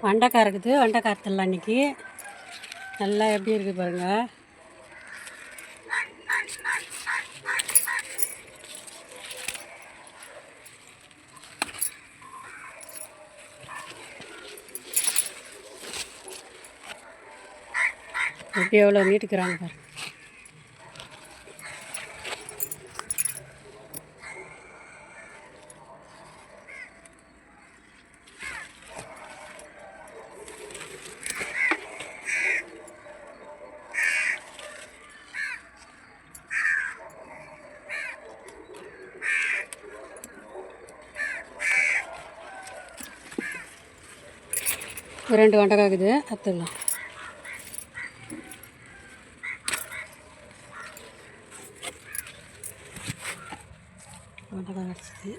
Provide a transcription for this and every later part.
வெண்டைக்காய் இருக்குது. வெண்டைக்காய் அறுத்துடலாம் இன்றைக்கி. நல்லா எப்படி இருக்குது பாருங்கள். எப்படி எவ்வளோ நீட்டுக்கிறாங்க பாருங்கள். ரெண்டு வெண்டைக்காய் இருக்குது, அறுத்துடலாம். வெண்டைக்காய் அரைச்சிது.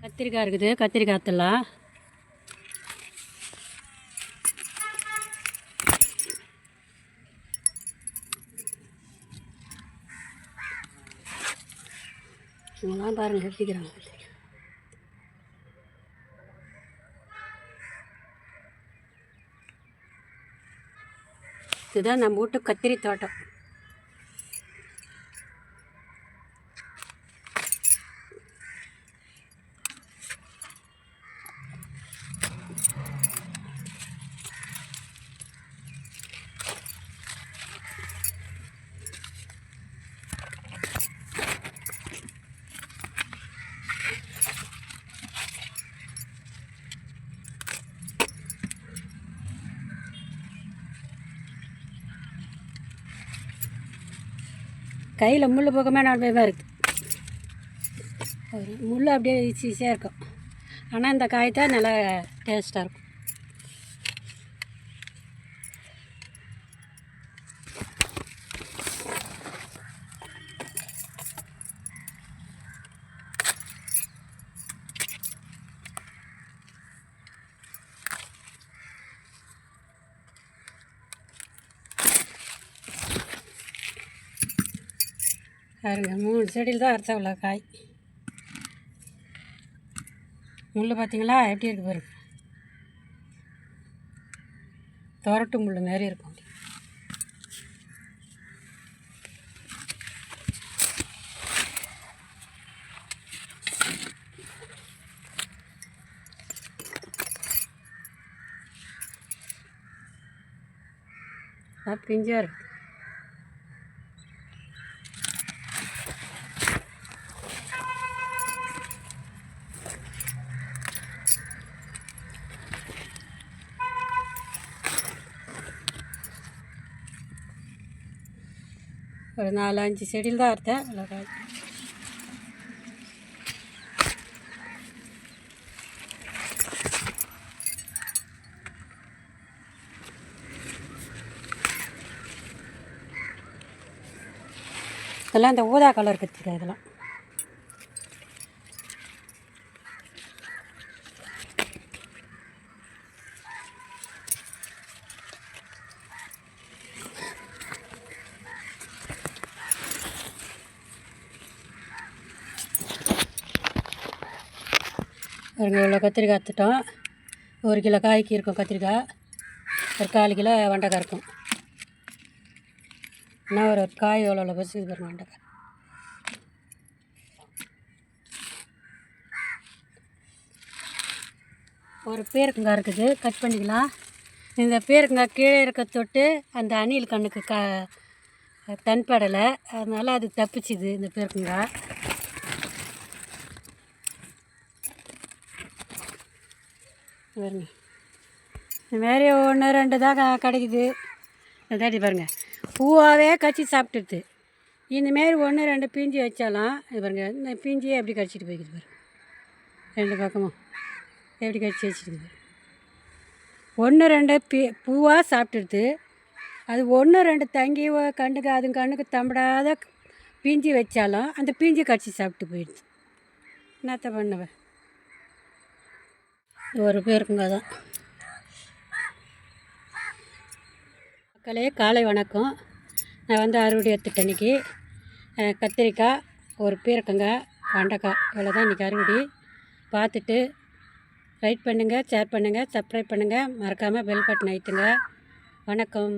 கத்திரிக்காய் இருக்குது, கத்திரிக்காய் அறுத்துடலாம். இங்கெல்லாம் பாருங்கள் எப்படிக்கிறாங்க. இதுதான் நம்ம வீட்டு கத்திரி தோட்டம். கையில் முள் போகமே நடுவே இருக்குது. முள் அப்படியே ஈஸியாக இருக்கும். ஆனால் இந்த காய் தான் நல்லா டேஸ்ட்டாக இருக்கும். பாருங்க, 3 செடியில் தான் அரைச்ச உள்ள காய். முள் பார்த்தீங்களா எப்படி இருக்குது பாருங்க. தோரட்டு முள் மாரி இருக்கும். பிஞ்சாக இருக்குது. ஒரு 4-5 செடியில் தான் அறுத்தேன். அவ்வளோ காய். இதெல்லாம் இந்த ஊதா கலர் கத்திரிக்காய். இதெல்லாம் இவ்வளோ கத்திரிக்காய் அறுத்துட்டோம். 1 கிலோ காய்க்கு இருக்கும் கத்திரிக்காய். ஒரு 4 கிலோ வெண்டைக்காய் இருக்கும். இன்னும் ஒரு காய் எவ்வளோ பசி வரும் வெண்டைக்காய். ஒரு பேருக்குங்காய் இருக்குது, கட் பண்ணிக்கலாம். இந்த பேருக்குங்காய் கீழே இருக்க தொட்டு அந்த அணில் கண்ணுக்கு தன்படலை, அதனால் அது தப்பிச்சுது இந்த பேருக்குங்காய். பாருங்க, இதுமாரி 1-2 தான் கிடைக்குது. இதாட்டி பாருங்கள், பூவாகவே கச்சி சாப்பிட்டுடுது. இந்தமாரி 1-2 பிஞ்சு வச்சாலும் இது பாருங்கள், இந்த பிஞ்சியே எப்படி கடிச்சிட்டு போய்க்குது பாருங்கள். 2 பக்கமும் எப்படி கடிச்சு வச்சுருக்குது. 1-2 பூவாக சாப்பிட்டுடுது. அது 1-2 தங்கி கண்ணுக்கு தம்பிடாத பிஞ்சு வச்சாலும் அந்த பிஞ்சு கடிச்சு சாப்பிட்டு போயிடுது. என்னத்த பண்ணுவேன். ஒரு பேருக்குங்க தான் காலை வணக்கம். நான் வந்து அறுவடை எடுத்துட்டேன் இன்றைக்கி. கத்திரிக்காய், ஒரு பீர்க்கங்காய், வெண்டைக்காய் இவ்வளோ தான் இன்றைக்கி அறுவடை. பார்த்துட்டு லைக் பண்ணுங்கள், ஷேர் பண்ணுங்கள், சப்ஸ்கிரைப் பண்ணுங்கள், மறக்காமல் பெல் பட்டன் அழுத்துங்க. வணக்கம்.